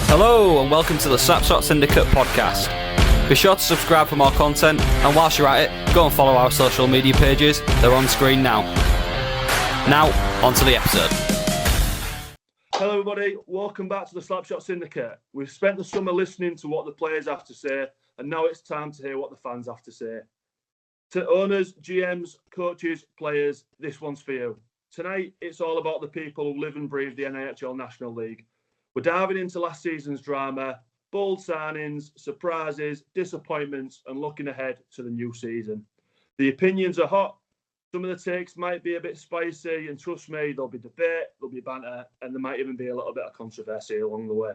Hello and welcome to the Slapshot Syndicate Podcast. Be sure to subscribe for more content, and whilst you're at it, go and follow our social media pages. They're on screen now. Now, on to the episode. Hello everybody, welcome back to the Slapshot Syndicate. We've spent the summer listening to what the players have to say, and now it's time to hear what the fans have to say. To owners, GMs, coaches, players, this one's for you. Tonight, it's all about the people who live and breathe the NIHL National League. We're diving into last season's drama, bold signings, surprises, disappointments, and looking ahead to the new season. The opinions are hot. Some of the takes might be a bit spicy, and trust me, there'll be debate, there'll be banter, and there might even be a little bit of controversy along the way.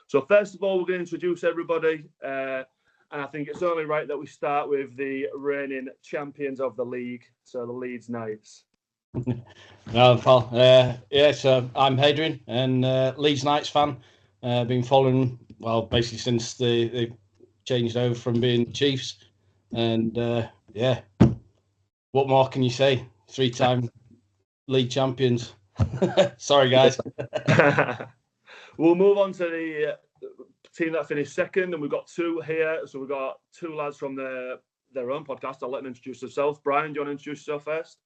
So first of all, we're going to introduce everybody, and I think it's only right that we start with the reigning champions of the league, so the Leeds Knights. No, pal. So I'm Hadrian, and Leeds Knights fan. Been following, well, basically since they changed over from being Chiefs. And what more can you say? 3-time league champions. Sorry, guys. We'll move on to the team that finished second, and we've got two here. So we've got two lads from their own podcast. I'll let them introduce themselves. Brian, do you want to introduce yourself first?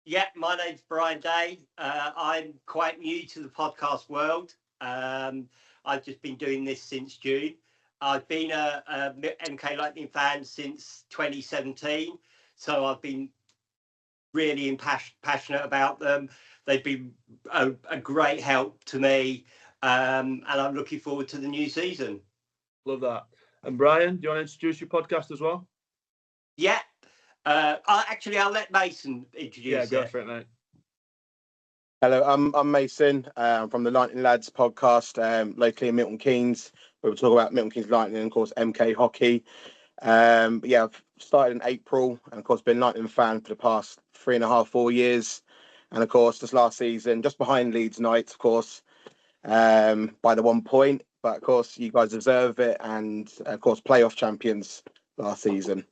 Yeah, my name's Brian Day. I'm quite new to the podcast world. I've just been doing this since June. I've been a MK Lightning fan since 2017, so I've been really passionate about them. They've been a great help to me, and I'm looking forward to the new season. Love that. And Brian, do you want to introduce your podcast as well? Yeah. I'll let Mason introduce it. Yeah, go for it, mate. Hello, I'm Mason. I'm from the Lightning Lads podcast, locally in Milton Keynes, where we talk about Milton Keynes Lightning and, of course, MK Hockey. I've started in April and, of course, been a Lightning fan for the past 3.5-4 years. And, of course, this last season, just behind Leeds Knights, of course, by the 1 point. But, of course, you guys deserve it. And, of course, playoff champions last season.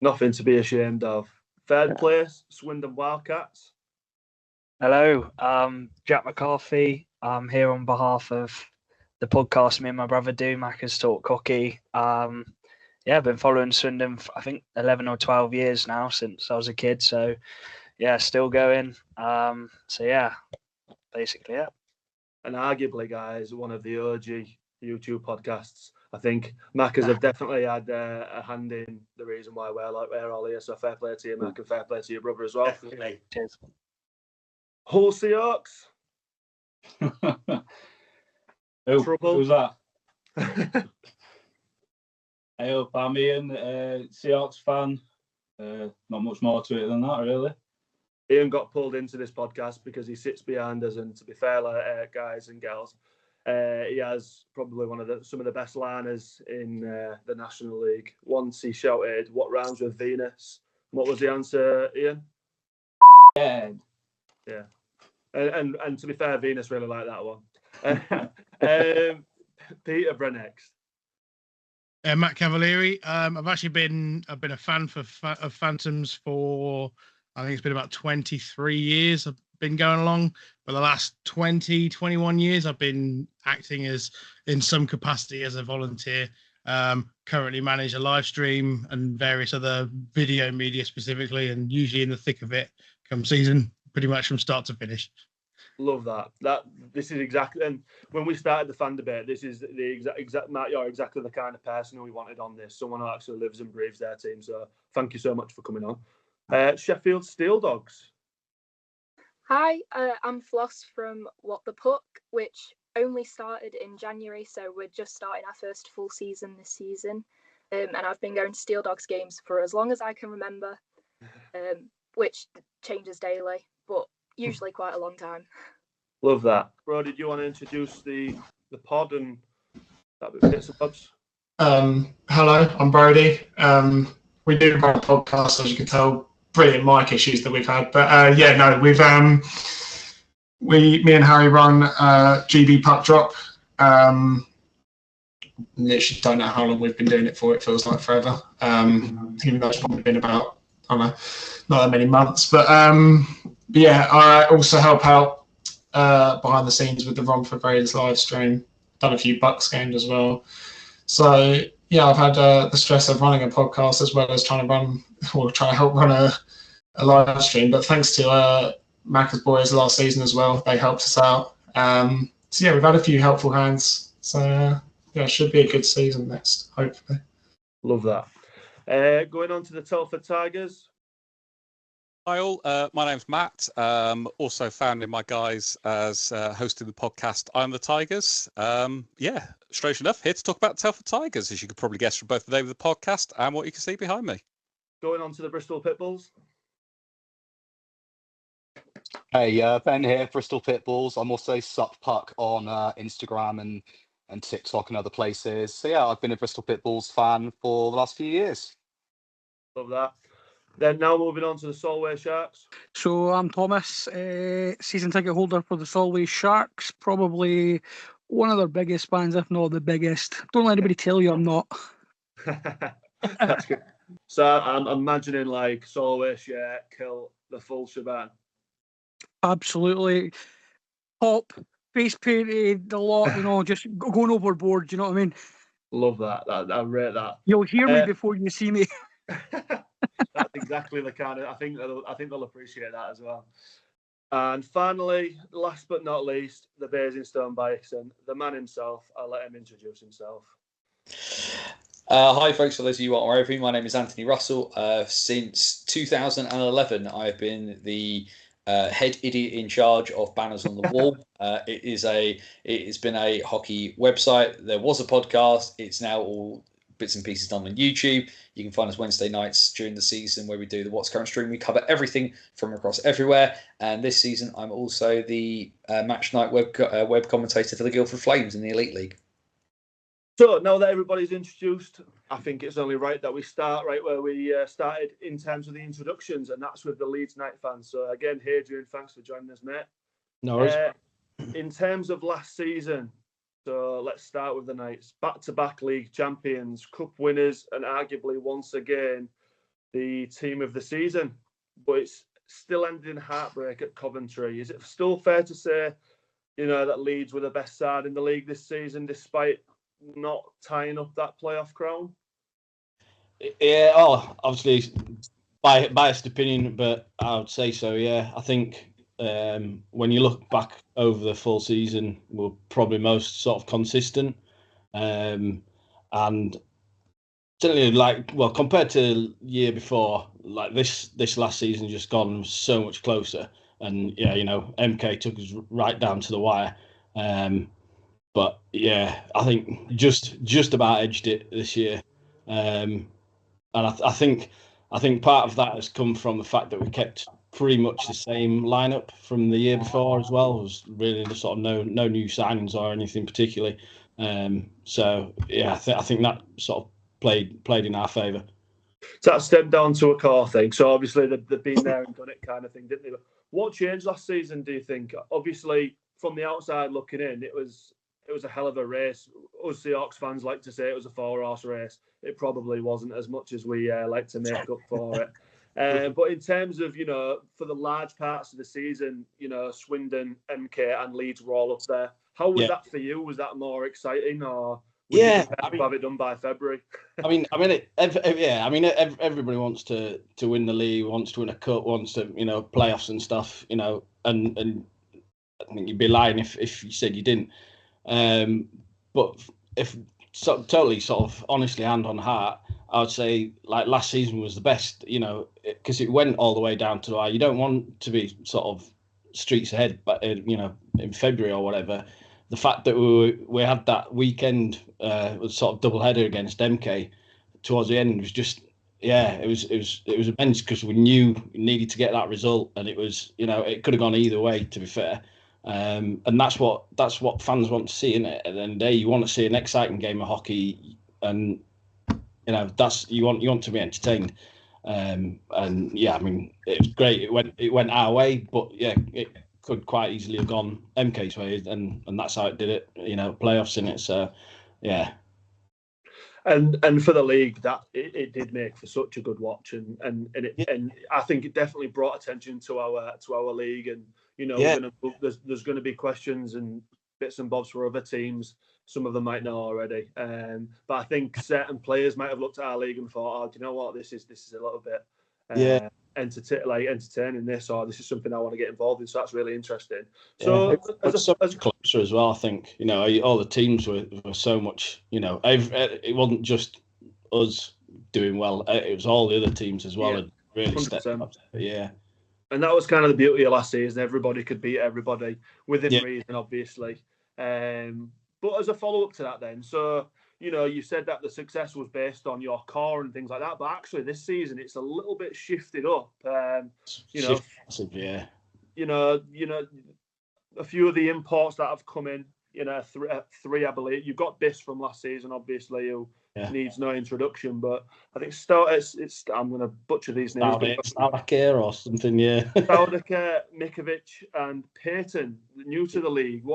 Nothing to be ashamed of. Third place, Swindon Wildcats. Hello, Jack McCarthy. I'm here on behalf of the podcast me and my brother do, Macca's Talk Hockey. I've been following Swindon for, I think, 11 or 12 years now since I was a kid. So, still going. Basically, yeah. And arguably, guys, one of the OG YouTube podcasts. I think Macca's have definitely had a hand in the reason why we're all here. So fair play to you, Mac, and fair play to your brother as well. Definitely. Cheers. Hull Seahawks. Who's that? Hey up, I'm Ian, Seahawks fan. Not much more to it than that, really. Ian got pulled into this podcast because he sits behind us, and to be fair, guys and girls, he has probably some of the best liners in the National League. Once he shouted, "What rhymes with Venus?" What was the answer, Ian? Yeah. Yeah. And to be fair, Venus really liked that one. Peterborough next. Matt Cavalieri. I've been a fan of Phantoms for, I think it's been about 23 years. I've been going along. For the last 21 years, I've been acting in some capacity as a volunteer. Currently manage a live stream and various other video media specifically, and usually in the thick of it come season, pretty much from start to finish. Love that. This is exactly, and when we started the fan debate, this is the exact Matt. You're exactly the kind of person who we wanted on this. Someone who actually lives and breathes their team. So thank you so much for coming on. Sheffield Steel Dogs. Hi, I'm Floss from What the Puck, which only started in January, so we're just starting our first full season this season. And I've been going to Steel Dogs games for as long as I can remember, which changes daily, but usually quite a long time. Love that. Bro, did you want to introduce the pod and that bit bits and bobs? Hello, I'm Brody. We do run a podcast, as you can tell. Brilliant mic issues that we've had, but me and Harry run GB Puck Drop. Literally don't know how long we've been doing it for. It feels like forever. Even though it's probably been about, I don't know, not that many months. But I also help out behind the scenes with the Romford Raiders live stream. done a few Bucks games as well. So yeah, I've had the stress of running a podcast as well as try to help run a live stream. But thanks to Macca's boys last season as well, they helped us out. So yeah, we've had a few helpful hands. So yeah, it should be a good season next, hopefully. Love that. Going on to the Telford Tigers. Hi all, my name's Matt. Also found in my guys as hosting the podcast I'm the Tigers. Yeah, strange enough, here to talk about Telford Tigers, as you could probably guess from both the name of the podcast and what you can see behind me. Going on to the Bristol Pitbulls. Hey, Ben here, Bristol Pitbulls. I'm also Sup Puck on Instagram and TikTok and other places. So yeah, I've been a Bristol Pitbulls fan for the last few years. Love that. Then now moving on to the Solway Sharks. So I'm Thomas, season ticket holder for the Solway Sharks. Probably one of their biggest fans, if not the biggest. Don't let anybody tell you I'm not. That's good. So I'm imagining like Solway shirt, kill the full shebang. Absolutely. Pop, face painted, the lot, just going overboard, you know what I mean? Love that. I rate that. You'll hear me before you see me. That's exactly the kind of. I think they'll appreciate that as well. And finally, last but not least, the Basingstoke Bison, the man himself. I'll let him introduce himself. Hi, folks. For those of you who aren't aware of me, my name is Anthony Russell. Since 2011, I've been the head idiot in charge of Banners on the Wall. It has been a hockey website. There was a podcast. It's now all bits and pieces done on YouTube. You can find us Wednesday nights during the season where we do the What's Current stream. We cover everything from across everywhere. And this season, I'm also the match night web commentator for the Guildford Flames in the Elite League. So now that everybody's introduced, I think it's only right that we start right where we started in terms of the introductions, and that's with the Leeds Knight fans. So again, Hadrian, thanks for joining us, mate. No worries. In terms of last season, so let's start with the Knights. Back-to-back league champions, cup winners, and arguably once again the team of the season. But it's still ended in heartbreak at Coventry. Is it still fair to say, that Leeds were the best side in the league this season, despite not tying up that playoff crown? Yeah, obviously biased opinion, but I would say so. Yeah, I think when you look back over the full season, we're probably most sort of consistent, and certainly compared to the year before, like this last season just gone so much closer, and yeah, MK took us right down to the wire. But yeah, I think just about edged it this year, and I think part of that has come from the fact that we kept pretty much the same lineup from the year before as well. It was really the sort of no new signings or anything particularly. So yeah, I think that sort of played in our favour. So that stepped down to a core thing. So obviously they've been there and done it kind of thing, didn't they? What changed last season, do you think? Obviously, from the outside looking in, it was a hell of a race. Us Seahawks fans like to say it was a 4-horse race. It probably wasn't as much as we like to make up for it. But in terms of, for the large parts of the season, Swindon, MK and Leeds were all up there. How was that for you? Was that more exciting, or would you have it done by February? Everybody wants to win the league, wants to win a cup, wants to, playoffs and stuff, and I think you'd be lying if you said you didn't. But if totally sort of honestly hand on heart, I would say like last season was the best, because it went all the way down to the wire. You don't want to be sort of streets ahead, but in February or whatever. The fact that we had that weekend was sort of double header against MK towards the end was just it was immense, because we knew we needed to get that result, and it was it could have gone either way, to be fair. And that's what fans want to see, innit? At the end of the day, you want to see an exciting game of hockey, and that's you want to be entertained. And yeah, I mean, it was great. It went our way, but yeah, it could quite easily have gone MK's way, and that's how it did it. Playoffs in it. So yeah. And for the league, that it did make for such a good watch, and I think it definitely brought attention to our league, and there's going to be questions and bits and bobs for other teams. some of them might know already. But I think certain players might have looked at our league and thought, "Oh, do you know what? This is a little bit entertaining this, or this is something I want to get involved in." So that's really interesting. So it's so much closer as well. I think all the teams were so much. It wasn't just us doing well; it was all the other teams as well. And really stepped up. Yeah. And that was kind of the beauty of last season. Everybody could beat everybody within reason, obviously. But as a follow-up to that then, so, you said that the success was based on your core and things like that, but actually this season it's a little bit shifted up. A few of the imports that have come in, three, I believe. You've got Biss from last season, obviously, who needs no introduction, but I think I'm going to butcher these names. Staudaker or something, Staudaker, Mikovic and Payton, new to the league.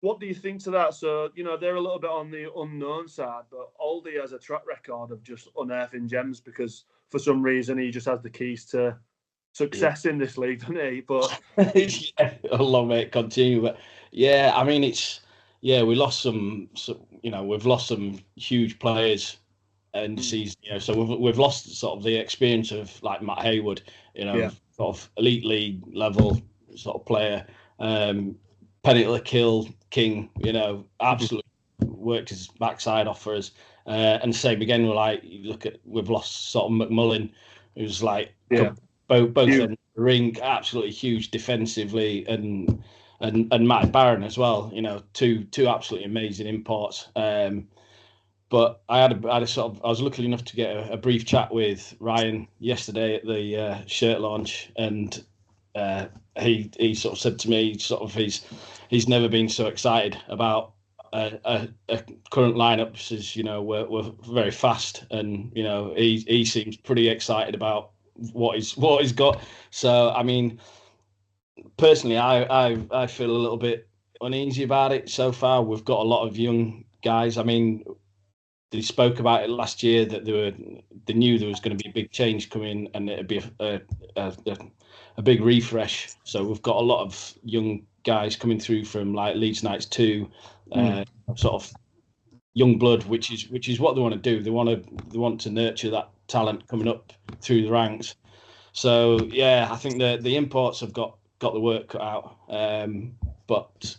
What do you think to that? So, they're a little bit on the unknown side, but Aldi has a track record of just unearthing gems because for some reason he just has the keys to success in this league, doesn't he? But a long way to continue. But I mean, we lost we've lost some huge players in the season. So we've lost sort of the experience of like Matt Haywood, sort of elite league level sort of player. Penny to kill king, absolutely worked his backside off for us. And same again, we've lost sort of McMullen, who's like both in the ring, absolutely huge defensively, and Matt Barron as well. Two absolutely amazing imports. But I was lucky enough to get a brief chat with Ryan yesterday at the shirt launch, and he sort of said to me, he's never been so excited about a current lineup. Says we're very fast, and he seems pretty excited about what he's got. So I mean, personally, I feel a little bit uneasy about it so far. We've got a lot of young guys. I mean, they spoke about it last year that they knew there was going to be a big change coming, and it'd be a big refresh. So we've got a lot of young guys coming through from like Leeds Knights 2, sort of young blood, which is what they want to do. They want to nurture that talent coming up through the ranks. So I think the imports have got the work cut out. But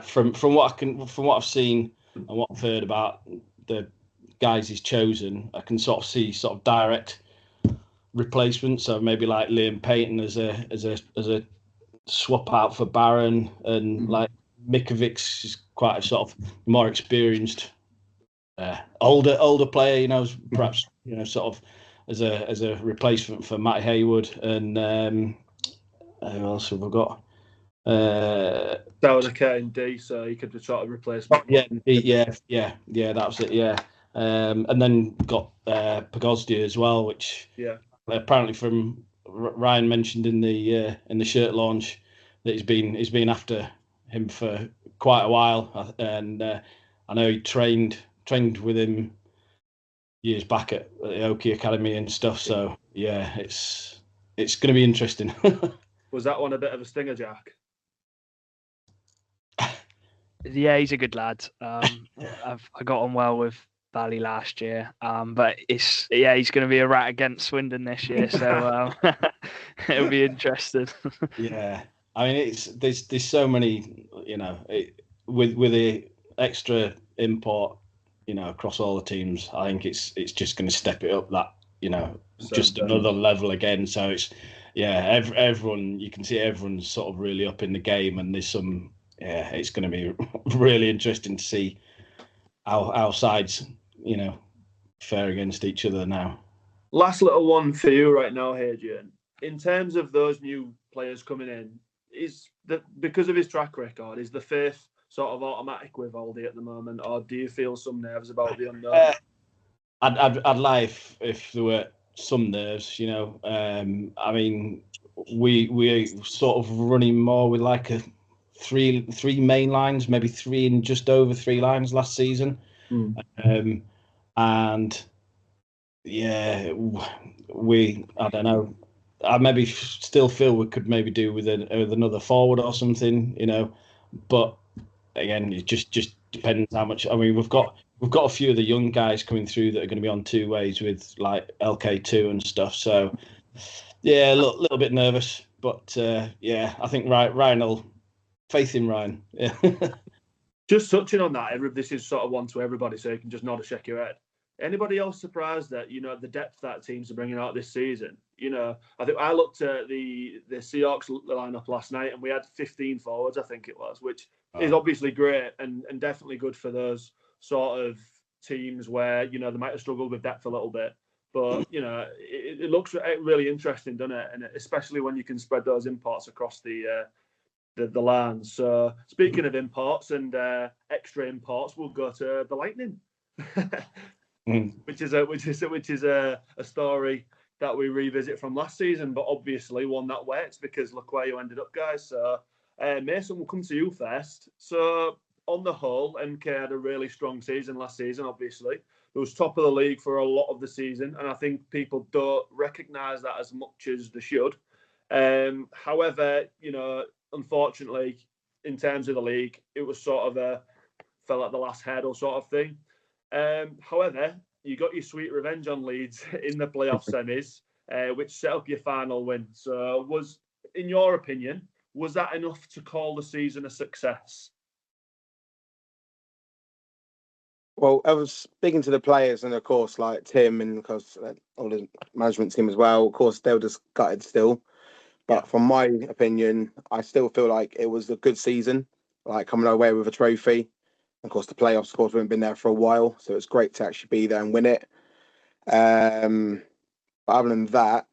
from what I've seen and what I've heard about the guys he's chosen, I can sort of see sort of direct replacement. So maybe like Liam Payton as a swap out for Barron, and like Mikovic is quite a sort of more experienced, older player. Perhaps sort of as a replacement for Matt Haywood. And who else have we got? Staudaker in D, so he could sort of replace. Yeah, that was it. Yeah. And then got Pagozdia as well, which apparently from Ryan mentioned in the shirt launch that he's been after him for quite a while, and I know he trained with him years back at the Oki Academy and stuff. So it's going to be interesting. Was that one a bit of a stinger, Jack? Yeah, he's a good lad. I got on well with Bally last year, but he's going to be a rat against Swindon this year, so it'll be interesting. Yeah, I mean there's so many, with the extra import, across all the teams. I think it's just going to step it up that just another level again. So it's everyone, you can see everyone's sort of really up in the game, and there's some. Yeah, it's going to be really interesting to see how our sides, fare against each other now. Last little one for you right now, Hadrian. In terms of those new players coming in, because of his track record, is the faith sort of automatic with Aldi at the moment, or do you feel some nerves about the unknown? I'd lie if there were some nerves. I mean, we sort of running more with like a three main lines, maybe three and just over three lines last season. And I don't know, I maybe still feel we could maybe do with another forward or something, but again, it's just depends how much. I mean, we've got a few of the young guys coming through that are going to be on 2 ways with like LK2 and stuff. So yeah, a little bit nervous, but yeah, I think Ryan will faith in Ryan. Yeah. Just touching on that, this is sort of one to everybody, so you can just nod or shake your head. Anybody else surprised that the depth that teams are bringing out this season? I think I looked at the Seahawks lineup last night, and we had 15 forwards, I think it was, which is obviously great and definitely good for those sort of teams where they might have struggled with depth a little bit. But it looks really interesting, doesn't it? And especially when you can spread those imports across the lands. So speaking of imports and extra imports, we'll go to the Lightning, which is a story that we revisit from last season, but obviously one that waits because look where you ended up, guys. So Mason, we'll come to you first. So on the whole, MK had a really strong season last season. Obviously, it was top of the league for a lot of the season, and I think people don't recognise that as much as they should. However, unfortunately, in terms of the league, it was sort of fell at the last hurdle sort of thing. However, you got your sweet revenge on Leeds in the playoff semis, which set up your final win. So in your opinion, was that enough to call the season a success? Well, I was speaking to the players, and of course, like Tim and of course all the management team as well. Of course, they were just gutted still. But from my opinion, I still feel like it was a good season, like coming away with a trophy. Of course, the playoffs, of course, we haven't been there for a while, so it's great to actually be there and win it. But other than that,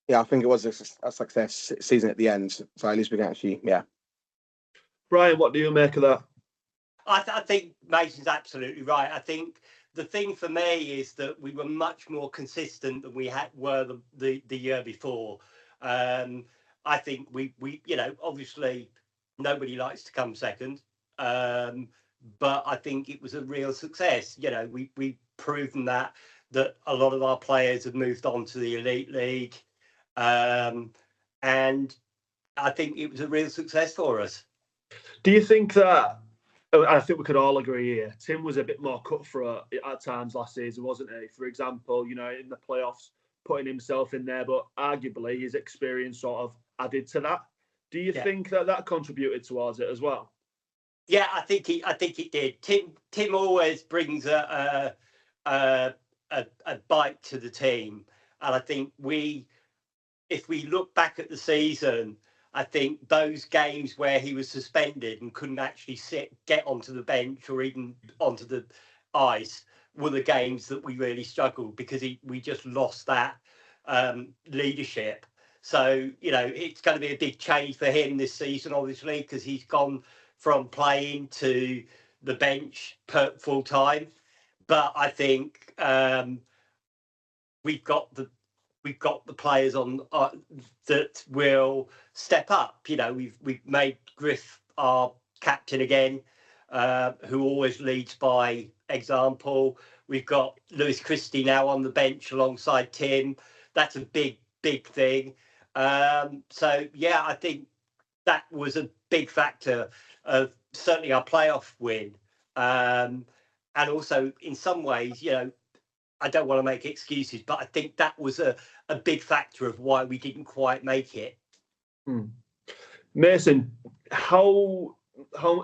yeah, I think it was a success season at the end. So at least we can actually, yeah. Brian, what do you make of that? I think Mason's absolutely right. I think the thing for me is that we were much more consistent than we were the year before. I think we obviously nobody likes to come second, but I think it was a real success. We've proven that a lot of our players have moved on to the Elite League, and I think it was a real success for us. Do you think that? I think we could all agree here. Tim was a bit more cutthroat at times last season, wasn't he? For example, in the playoffs, putting himself in there, but arguably his experience sort of added to that. Do you think that contributed towards it as well? Yeah, I think it did. Tim always brings a bite to the team, and I think if we look back at the season, I think those games where he was suspended and couldn't actually get onto the bench or even onto the ice were the games that we really struggled because we just lost that leadership. So, it's going to be a big change for him this season, obviously, because he's gone from playing to the bench full time. But I think we've got the players on that will step up. We've made Griff our captain again, who always leads by example. We've got Lewis Christie now on the bench alongside Tim. That's a big thing. So yeah, I think that was a big factor of certainly our playoff win, and also in some ways, I don't want to make excuses, but I think that was a big factor of why we didn't quite make it. Mason, how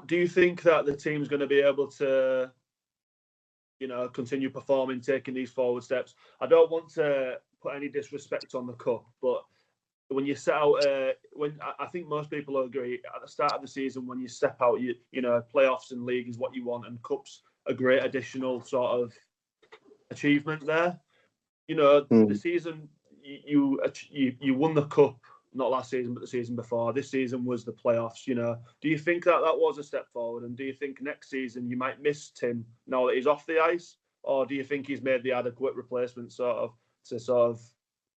do you think that the team's going to be able to, continue performing, taking these forward steps? I don't want to put any disrespect on the cup, but when you set out, I think most people will agree at the start of the season, when you step out, playoffs and league is what you want, and cups a great additional sort of achievement there. The season you won the cup, not last season but the season before. This season was the playoffs. Do you think that was a step forward, and do you think next season you might miss Tim now that he's off the ice, or do you think he's made the adequate replacement to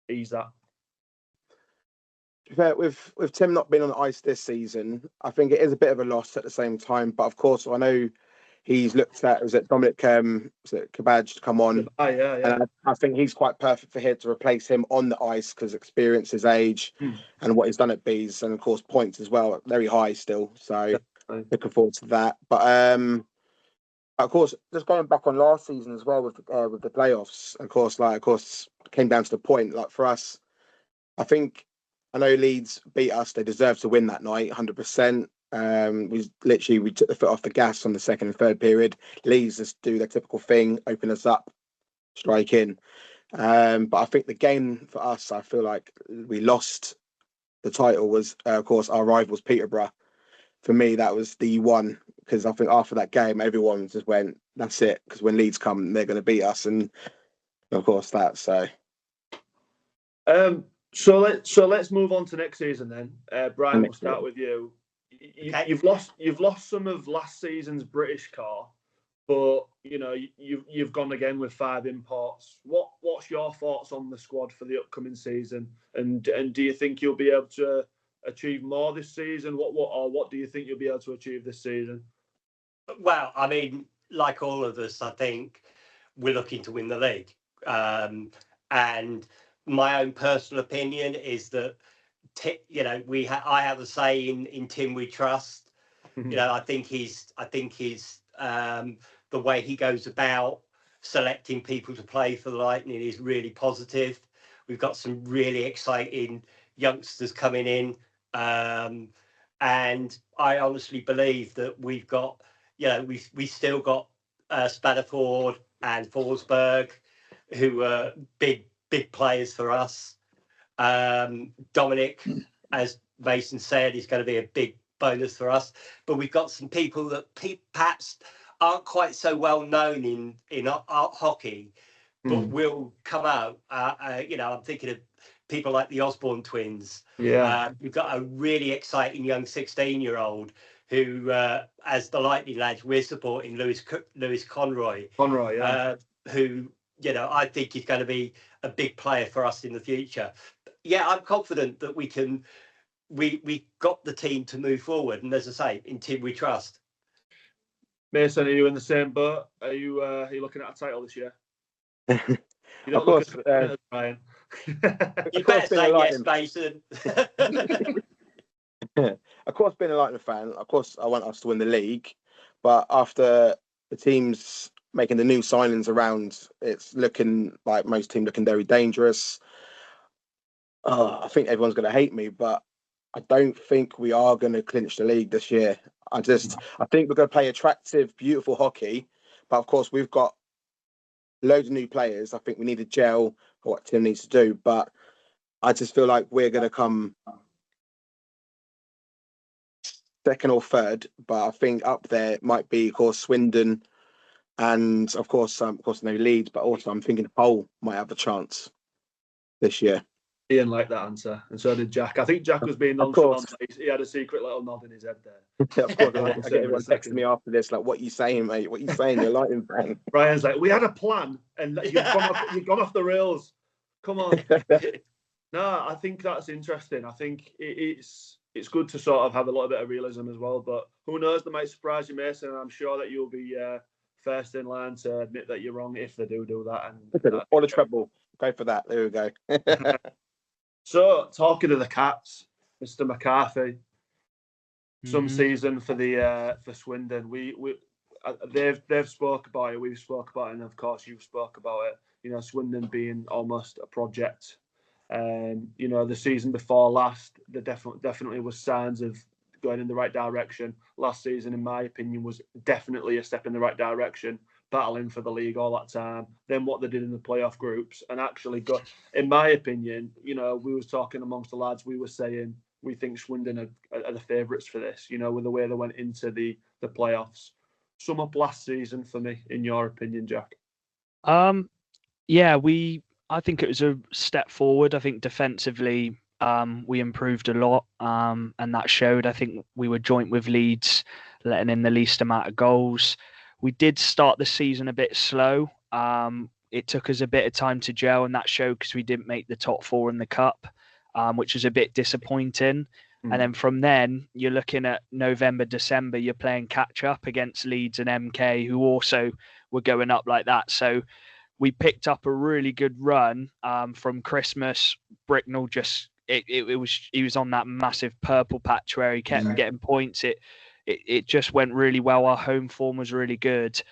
ease that? With Tim not being on the ice this season, I think it is a bit of a loss at the same time. But of course, I know he's looked at, was it Dominic Kabaj to come on? Yeah. And I think he's quite perfect for him to replace him on the ice because experience, his age, and what he's done at Bees, and of course points as well, very high still. So looking forward to that. But Of course, just going back on last season as well with the playoffs. Of course, came down to the point. Like for us, I know Leeds beat us. They deserved to win that night, 100%. We took the foot off the gas on the second and third period. Leeds just do their typical thing, open us up, strike in. But I think the game for us, I feel like we lost the title was, of course, our rivals Peterborough. For me, that was the one, because I think after that game, everyone just went, that's it, because when Leeds come, they're going to beat us. And of course, that. So let's move on to next season then. Brian, we'll start with you. You've lost some of last season's British core, but you've gone again with 5 imports. What's your thoughts on the squad for the upcoming season? And do you think you'll be able to achieve more this season? What do you think you'll be able to achieve this season? Well, I mean, like all of us, I think we're looking to win the league. And my own personal opinion is that I have a say in Tim we trust. I think he's the way he goes about selecting people to play for the Lightning is really positive. We've got some really exciting youngsters coming in, and I honestly believe that we've got, we still got Spadaford and Forsberg, who are big players for us. Dominic, as Mason said, is going to be a big bonus for us. But we've got some people that perhaps aren't quite so well known in hockey, but will come out. I'm thinking of people like the Osborne twins. Yeah. We've got a really exciting young 16-year-old who, as the Lightning lads, we're supporting Lewis Conroy. Conroy, yeah. Who, I think is going to be a big player for us in the future. Yeah, I'm confident that we got the team to move forward. And as I say, in Tim we trust. Mason, are you in the same boat? Are you looking at a title this year? You don't of course, look at Brian. You better say yes, Mason. Of course, being a Lightning fan, of course, I want us to win the league. But after the teams making the new signings around, it's looking like most teams looking very dangerous. I think everyone's going to hate me, but I don't think we are going to clinch the league this year. I think we're going to play attractive, beautiful hockey. But of course, we've got loads of new players. I think we need to gel for what Tim needs to do. But I just feel like we're going to come second or third. But I think up there might be, of course, Swindon and, of course, no Leeds. But also, I'm thinking Hull might have a chance this year. Ian liked that answer, and so did Jack. I think Jack was being nonchalant. He had a secret little nod in his head there. Yeah, of course, I get everyone texting me after this, like, "What are you saying, mate? What are you saying? You're a Lightning fan." Brian's like, "We had a plan, and you've gone off the rails. Come on." No, I think that's interesting. I think it's good to sort of have a little bit of realism as well. But who knows? They might surprise you, Mason, and I'm sure that you'll be first in line to admit that you're wrong if they do that. And all the treble, go for that. There we go. So, talking to the Cats, Mr. McCarthy, some season for the for Swindon. They've spoke about it. We've spoke about it, and of course you've spoke about it. Swindon being almost a project. The season before last, there definitely was signs of going in the right direction. Last season, in my opinion, was definitely a step in the right direction. Battling for the league all that time, then what they did in the playoff groups, and actually got, in my opinion, we was talking amongst the lads, we were saying we think Swindon are the favourites for this, with the way they went into the playoffs. Sum up last season for me, in your opinion, Jack. I think it was a step forward. I think defensively, we improved a lot, and that showed. I think we were joint with Leeds, letting in the least amount of goals. We did start the season a bit slow. It took us a bit of time to gel, and that showed because we didn't make the top 4 in the cup, which was a bit disappointing. And then from then, you're looking at November, December, you're playing catch up against Leeds and MK, who also were going up like that. So we picked up a really good run from Christmas. Bricknell he was on that massive purple patch where he kept getting points. It just went really well. Our home form was really good.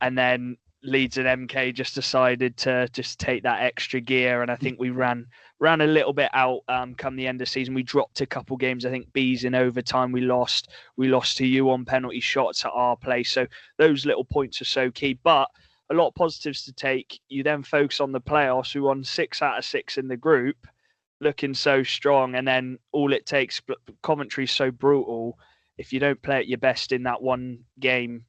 and then Leeds and MK just decided to just take that extra gear, and I think we ran a little bit out come the end of the season. We dropped a couple games. I think B's in overtime. We lost to you on penalty shots at our place. So those little points are so key. But a lot of positives to take. You then focus on the playoffs. We won 6 out of 6 in the group, looking so strong. And then all it takes, Coventry's so brutal. If you don't play at your best in that one game,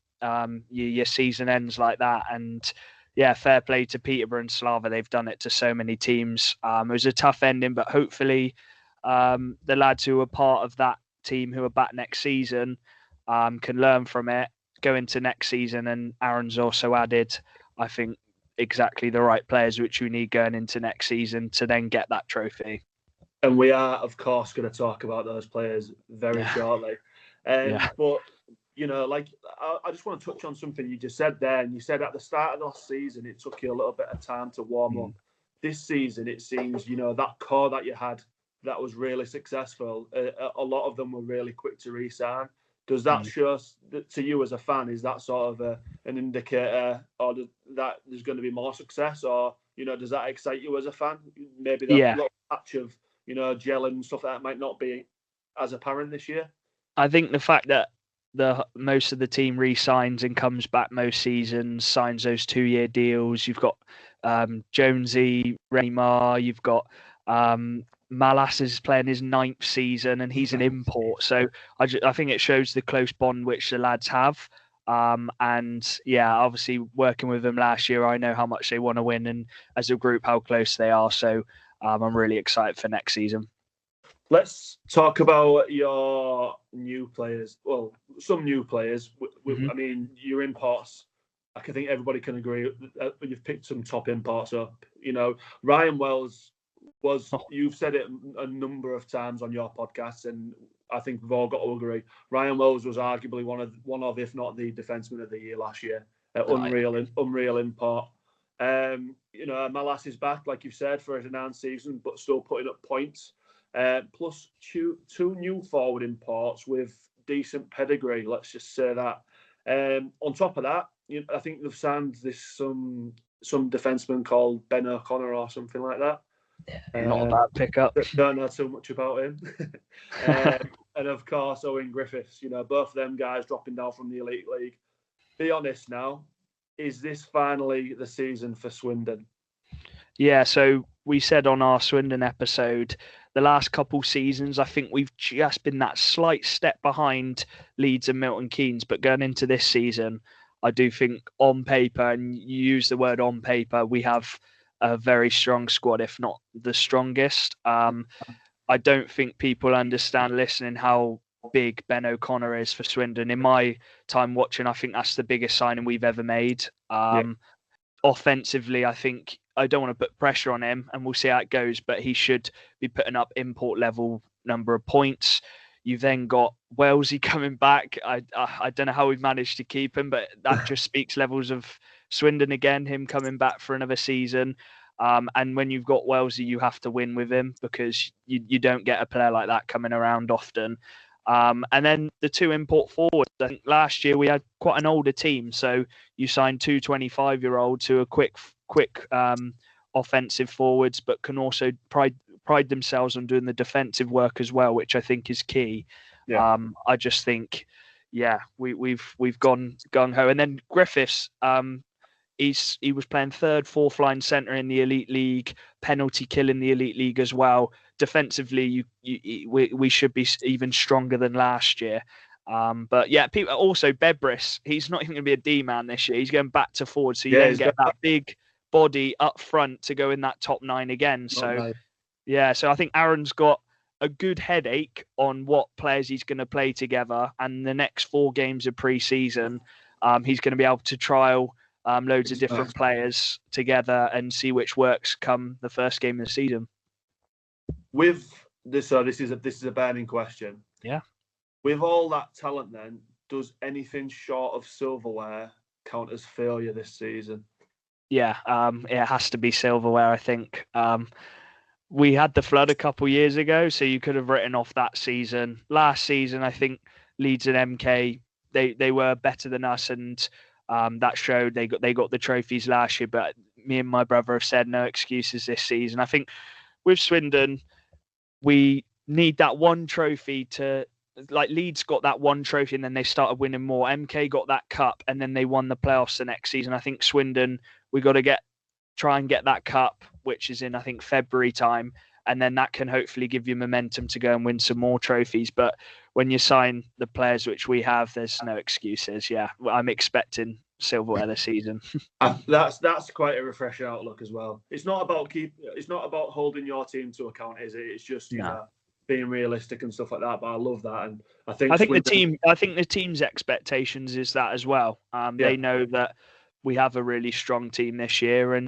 your season ends like that. And yeah, fair play to Peterborough and Slava. They've done it to so many teams. It was a tough ending, but hopefully the lads who are part of that team who are back next season can learn from it, go into next season. And Aaron's also added, I think, exactly the right players which we need going into next season to then get that trophy. And we are, of course, going to talk about those players very shortly. But you know, like, I just want to touch on something you just said there. And you said at the start of last season, it took you a little bit of time to warm up. This season, it seems, you know, that core that you had that was really successful, a lot of them were really quick to re-sign. Does that show to you as a fan, is that sort of an indicator, or that there's going to be more success? Or, you know, does that excite you as a fan? Maybe that little patch of, you know, gel and stuff that might not be as apparent this year? I think the fact that most of the team re-signs and comes back most seasons, signs those 2-year deals. You've got Jonesy, Raymar, you've got Malas is playing his 9th season and he's an import. So I think it shows the close bond which the lads have. And yeah, obviously working with them last year, I know how much they want to win, and as a group how close they are. So I'm really excited for next season. Let's talk about your new players. Well, some new players. I mean, your imports. I think everybody can agree you've picked some top imports up. You know, Ryan Wells was. You've said it a number of times on your podcast, and I think we've all got to agree. Ryan Wells was arguably one of, if not the defenseman of the year last year. Unreal import. You know, Malas is back, like you've said, for his announced season, but still putting up points. Plus two new forward imports with decent pedigree. Let's just say that. On top of that, I think they've signed some defenseman called Ben O'Connor or something like that. Not a bad pickup. Don't know too much about him. And of course, Owen Griffiths. You know, both of them guys dropping down from the Elite League. Be honest now, is this finally the season for Swindon? Yeah, so we said on our Swindon episode, the last couple seasons, I think we've just been that slight step behind Leeds and Milton Keynes. But going into this season, I do think on paper, and you use the word on paper, we have a very strong squad, if not the strongest. I don't think people understand listening how big Ben O'Connor is for Swindon. In my time watching, I think that's the biggest signing we've ever made. Offensively, I think I don't want to put pressure on him, and we'll see how it goes, but he should be putting up import level number of points. You've then got Wellesley coming back. I don't know how we've managed to keep him, but that just speaks levels of Swindon again, him coming back for another season. And when you've got Wellesley, you have to win with him, because you don't get a player like that coming around often. And then the 2 import forwards. I think last year we had quite an older team, so you signed 2 25-year-olds who are quick offensive forwards, but can also pride themselves on doing the defensive work as well, which I think is key. I just think, we've gone gung ho. And then Griffiths, he was playing 3rd, 4th line centre in the Elite League, penalty kill in the Elite League as well. Defensively, we should be even stronger than last year. But yeah, people also Bebris, he's not even going to be a D-man this year. He's going back to forward, so you then get that big body up front to go in that top 9 again. So so I think Aaron's got a good headache on what players he's going to play together, and the next 4 games of pre-season, he's going to be able to trial loads of different players together and see which works come the first game of the season. With this, this is a burning question. Yeah. With all that talent, then, does anything short of silverware count as failure this season? Yeah, it has to be silverware, I think. We had the flood a couple years ago, so you could have written off that season. Last season, I think Leeds and MK, they were better than us, and That showed they got the trophies last year, but me and my brother have said no excuses this season. I think with Swindon, we need that one trophy to, like, Leeds got that one trophy and then they started winning more. MK got that cup and then they won the playoffs the next season. I think Swindon, we got to try and get that cup, which is in, I think, February time. And then that can hopefully give you momentum to go and win some more trophies. But when you sign the players which we have, there's no excuses. Yeah, I'm expecting silverware this season. That's quite a refreshing outlook as well. It's not about holding your team to account, is it? It's just being realistic and stuff like that. But I love that, and I think the team's expectations is that as well. They know that we have a really strong team this year,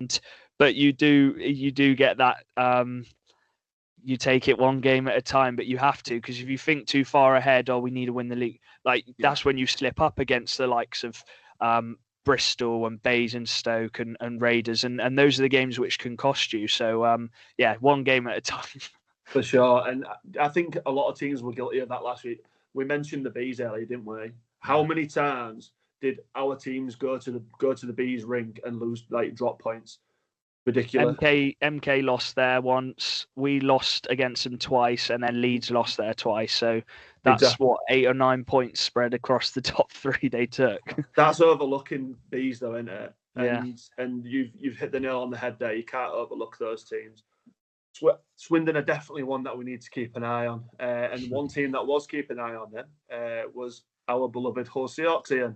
but you do get that. You take it one game at a time, but you have to, because if you think too far ahead, we need to win the league. That's when you slip up against the likes of Bristol and Basingstoke and Raiders, and those are the games which can cost you. So one game at a time. For sure, and I think a lot of teams were guilty of that last week. We mentioned the Bees earlier, didn't we? How many times did our teams go to the Bees rink and lose, drop points? Ridiculous. MK lost there once. We lost against them twice, and then Leeds lost there twice. So that's what 8 or 9 points spread across the top three they took. That's overlooking Bees, though, isn't it? Yeah. And you've hit the nail on the head there. You can't overlook those teams. Swindon are definitely one that we need to keep an eye on. And one team that was keeping an eye on them was our beloved Hull Seahawks, Ian.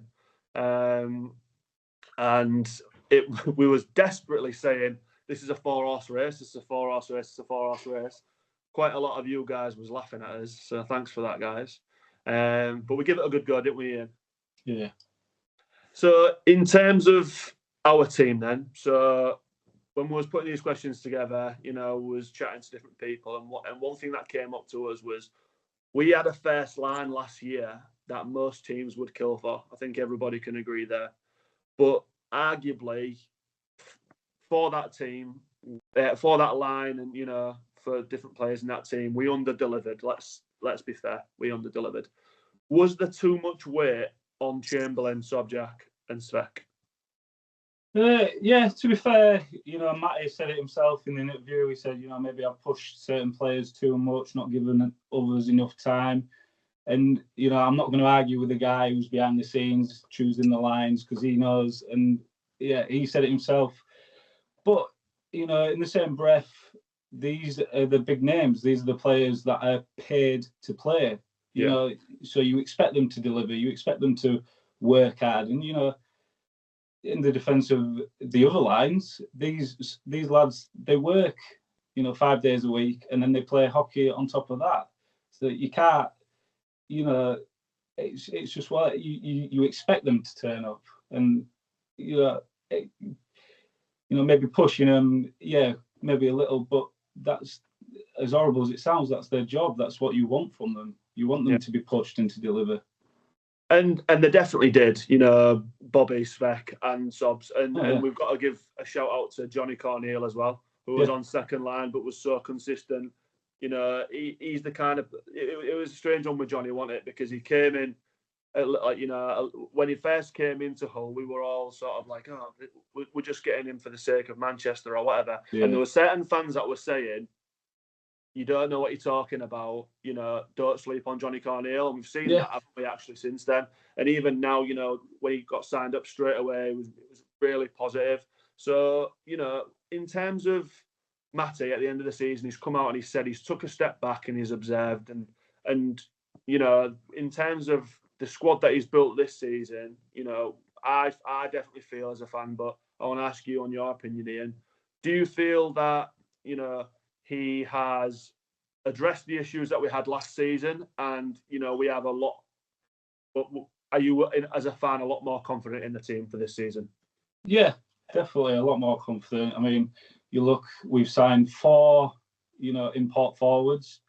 And we was desperately saying, this is a 4-horse race, this is a 4-horse race, it's a 4-horse race. Quite a lot of you guys was laughing at us, so thanks for that, guys. But we give it a good go, didn't we, Ian? Yeah. So in terms of our team then, so when we was putting these questions together, was chatting to different people, and one thing that came up to us was we had a first line last year that most teams would kill for. I think everybody can agree there. But arguably, for that team, for that line, and for different players in that team, we under-delivered. Let's be fair, we under-delivered. Was there too much weight on Chamberlain, Sobjak, and Svek? Yeah, to be fair, Matty said it himself in the interview. He said, maybe I've pushed certain players too much, not given others enough time. And, I'm not going to argue with the guy who's behind the scenes choosing the lines, because he knows. And, yeah, he said it himself. But, in the same breath, these are the big names. These are the players that are paid to play. So you expect them to deliver. You expect them to work hard. And, in the defence of the other lines, these lads, they work, 5 days a week, and then they play hockey on top of that. So you can't, it's just what you expect them to turn up, and maybe pushing them, maybe a little, but that's, as horrible as it sounds, that's their job. That's what you want from them. You want them to be pushed and to deliver. And they definitely did, Bobby, Svek and Sobs. And we've got to give a shout out to Johnny Corneal as well, who was on second line but was so consistent. He's the kind of... It was a strange one with Johnny, wasn't it? Because he came in, when he first came into Hull, we were all sort of like, we're just getting him for the sake of Manchester or whatever. Yeah. And there were certain fans that were saying, you don't know what you're talking about, don't sleep on Johnny Corneal. And we've seen that, haven't we, actually, since then. And even now, when he got signed up straight away, it was really positive. So, in terms of Matty, at the end of the season, he's come out and he said he's took a step back and he's observed. And in terms of the squad that he's built this season, I definitely feel as a fan, but I want to ask you on your opinion, Ian. Do you feel that, he has addressed the issues that we had last season, and we have a lot? Are you, as a fan, a lot more confident in the team for this season? Yeah, definitely a lot more confident. I mean, you look, we've signed 4, import forwards,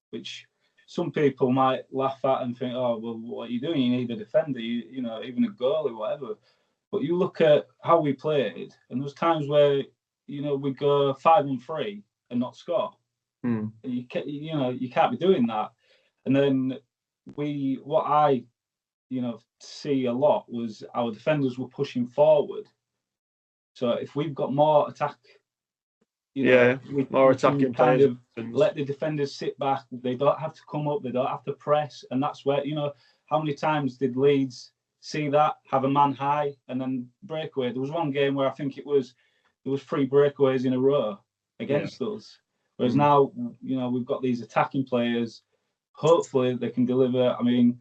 which some people might laugh at and think, oh, well, what are you doing? You need a defender, even a goalie, whatever. But you look at how we played, and there was times where we go 5-on-3. And not score. You can't be doing that. And then what I see a lot was our defenders were pushing forward. So if we've got more attack, more attacking kind players, of let the defenders sit back. They don't have to come up. They don't have to press, and that's where how many times did Leeds see that, have a man high and then breakaway? There was one game where I think there was 3 breakaways in a row against us. Whereas now, we've got these attacking players. Hopefully they can deliver. I mean,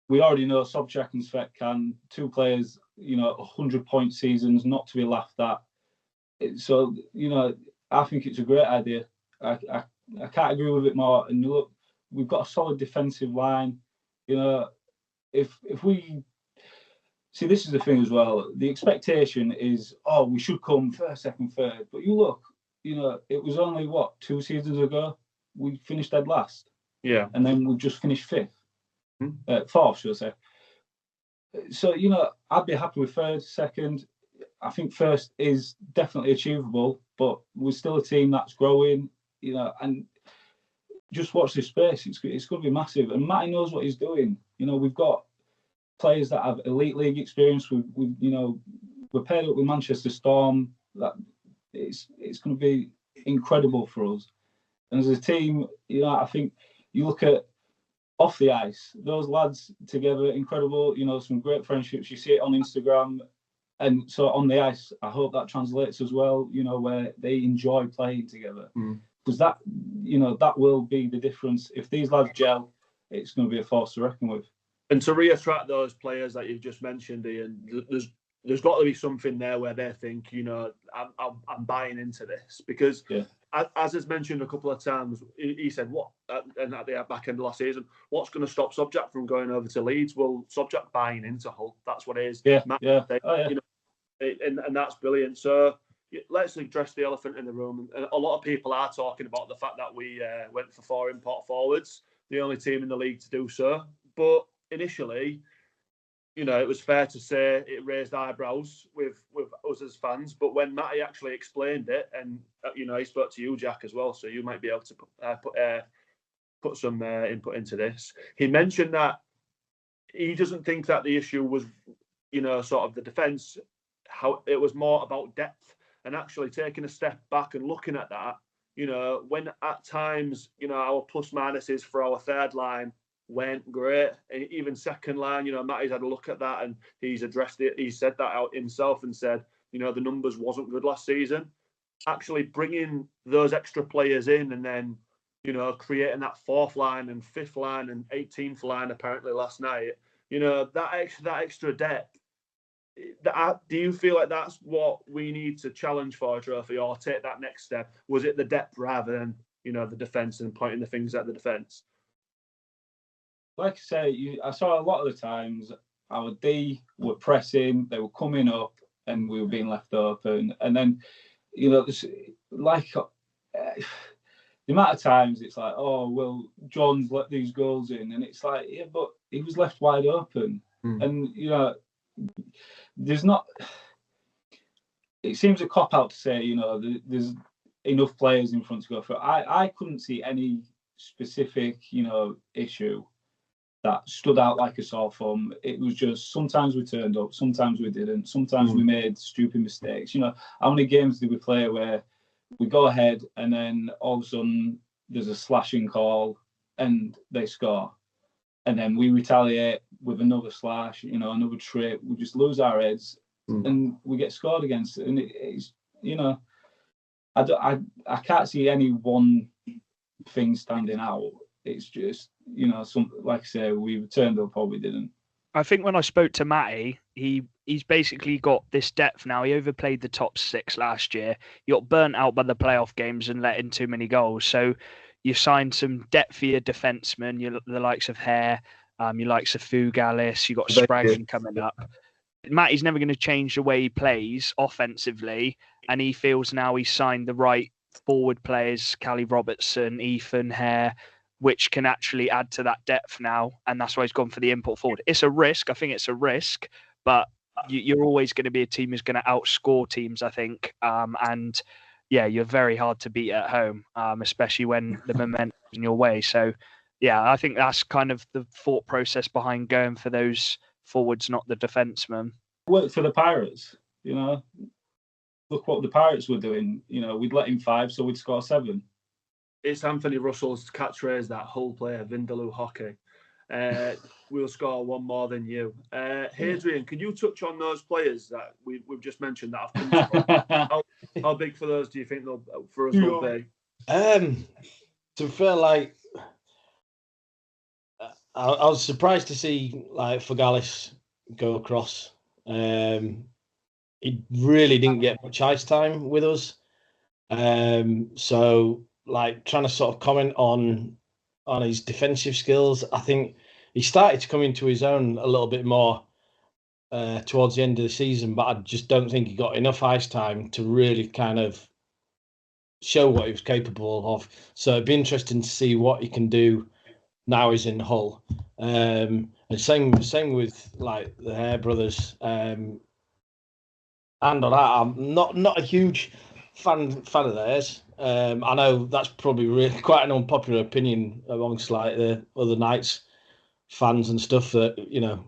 we already know Sobchak and Svet can, 2 players, 100-point seasons, not to be laughed at. So, I think it's a great idea. I can't agree with it more. And look, we've got a solid defensive line. If we see, this is the thing as well. The expectation is, we should come first, second, third. But you look, it was only 2 seasons ago we finished dead last. Yeah, and then we just finished 5th, 4th, should I say? So I'd be happy with third, second. I think first is definitely achievable, but we're still a team that's growing. And just watch this space. It's going to be massive. And Matty knows what he's doing. We've got players that have elite league experience. We're paired up with Manchester Storm. That it's going to be incredible for us. And as a team, I think you look at off the ice, those lads together, incredible. Some great friendships. You see it on Instagram. And so on the ice, I hope that translates as well, where they enjoy playing together. Because that will be the difference. If these lads gel, it's going to be a force to reckon with. And to reattract those players that you've just mentioned, Ian, there's got to be something there where they think, I'm buying into this. Because as is mentioned a couple of times, he said, and at the back end of last season, what's going to stop Sobchak from going over to Leeds? Well, Sobchak buying into Hull. That's what it is. And that's brilliant. So let's address the elephant in the room. And a lot of people are talking about the fact that we went for 4 import forwards, the only team in the league to do so. But initially, it was fair to say it raised eyebrows with us as fans. But when Matty actually explained it, and he spoke to you, Jack, as well, so you might be able to put some input into this. He mentioned that he doesn't think that the issue was, sort of the defence. How it was more about depth and actually taking a step back and looking at that. When at times, our plus minuses for our third line went great, and even second line, Matty's had a look at that and he's addressed it. He said that out himself and said, the numbers wasn't good last season. Actually bringing those extra players in and then, creating that 4th line and 5th line and 18th line apparently last night, that extra depth. Do you feel like that's what we need to challenge for a trophy or take that next step? Was it the depth rather than, the defence and pointing the fingers at the defence? Like I say, I saw a lot of the times our D were pressing, they were coming up and we were being left open. And then, the amount of times it's like, John's let these goals in. And it's like, yeah, but he was left wide open. And, there's not. It seems a cop out to say, there's enough players in front to go for. I couldn't see any specific, issue that stood out like a sore thumb. It was just sometimes we turned up, sometimes we didn't, sometimes we made stupid mistakes. How many games did we play where we go ahead and then all of a sudden there's a slashing call and they score, and then we retaliate with another slash, another trip. We just lose our heads and we get scored against. And it's, I can't see any one thing standing out. It's just, some, like I say, we turned up or we didn't. I think when I spoke to Matty, he's basically got this depth now. He overplayed the top 6 last year. He got burnt out by the playoff games and let in too many goals. So you've signed some depth for your defensemen, the likes of Hare, your likes of Fugalis, you've got Spraggan coming up. Matty's never going to change the way he plays offensively, and he feels now he's signed the right forward players, Callie Robertson, Ethan, Hare, which can actually add to that depth now, and that's why he's gone for the import forward. It's a risk. I think it's a risk, but you're always going to be a team who's going to outscore teams, I think. And yeah, you're very hard to beat at home, especially when the momentum's in your way. So yeah, I think that's kind of the thought process behind going for those forwards, not the defensemen. Worked for the Pirates, you know. Look what the Pirates were doing. You know, we'd let him 5, so we'd score 7. It's Anthony Russell's catchphrase, that whole player, Vindaloo hockey. We'll score 1 more than you. Hadrian, can you touch on those players that we've just mentioned that have come? How big for those do you think for us will be? To feel like I was surprised to see like Fogalis go across. He really didn't get much ice time with us. So like trying to sort of comment on his defensive skills, I think he started to come into his own a little bit more towards the end of the season, but I just don't think he got enough ice time to really kind of show what he was capable of. So it'd be interesting to see what he can do now he's in Hull. And same with like the Hare brothers. And on that, I'm not a huge fan of theirs. I know that's probably really quite an unpopular opinion amongst like the other Knights fans and stuff that, you know,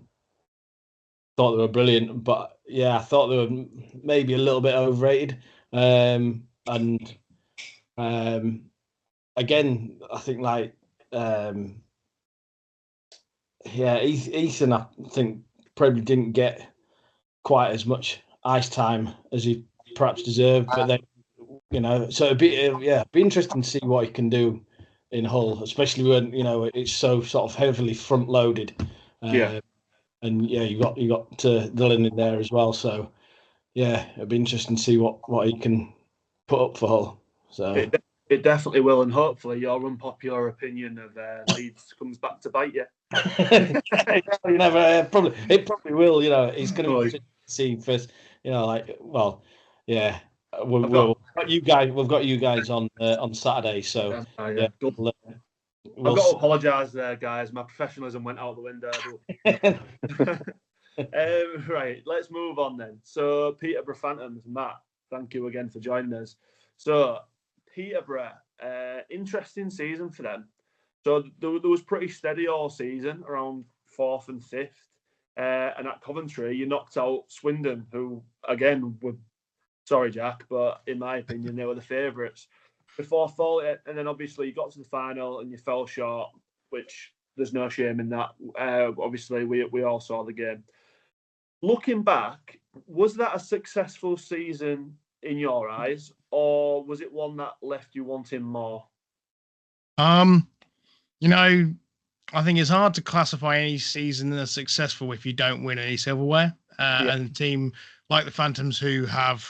thought they were brilliant. But yeah, I thought they were maybe a little bit overrated. And again, I think like Ethan, I think probably didn't get quite as much ice time as he perhaps deserved, but then, you know, so it'd be interesting to see what he can do in Hull, especially when, you know, it's so sort of heavily front loaded. And yeah, you got Dylan in there as well, so yeah, it'd be interesting to see what he can put up for Hull. So it definitely will, and hopefully your unpopular opinion of Leeds comes back to bite you. You never it probably will. You know, it's going to see first. You know, like, well, yeah, we've got you guys on Saturday, so yeah. I've got to apologise there, guys. My professionalism went out the window. Right, let's move on then. So, Peterborough Phantoms, Matt, thank you again for joining us. So, Peterborough, interesting season for them. So, there was pretty steady all season, around 4th and 5th. And at Coventry, you knocked out Swindon, who, again, were, sorry, Jack, but in my opinion, they were the favourites. Before falling, and then obviously you got to the final and you fell short, which there's no shame in that. Obviously, we all saw the game. Looking back, was that a successful season in your eyes, or was it one that left you wanting more? You know, I think it's hard to classify any season as successful if you don't win any silverware. And a team like the Phantoms, who have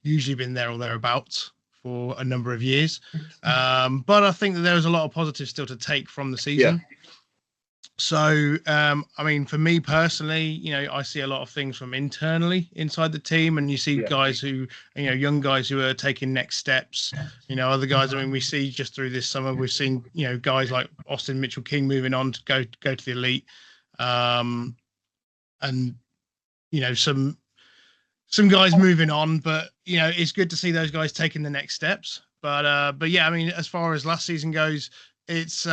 usually been there or thereabouts for a number of years. But I think that there was a lot of positives still to take from the season. So, I mean, for me personally, you know, I see a lot of things from internally inside the team, and you see guys who, you know, young guys who are taking next steps, you know, other guys. I mean, we see just through this summer, we've seen, you know, guys like Austin Mitchell-King moving on to go to the elite. And, you know, some guys moving on, but, you know, it's good to see those guys taking the next steps. But yeah, I mean, as far as last season goes, it's,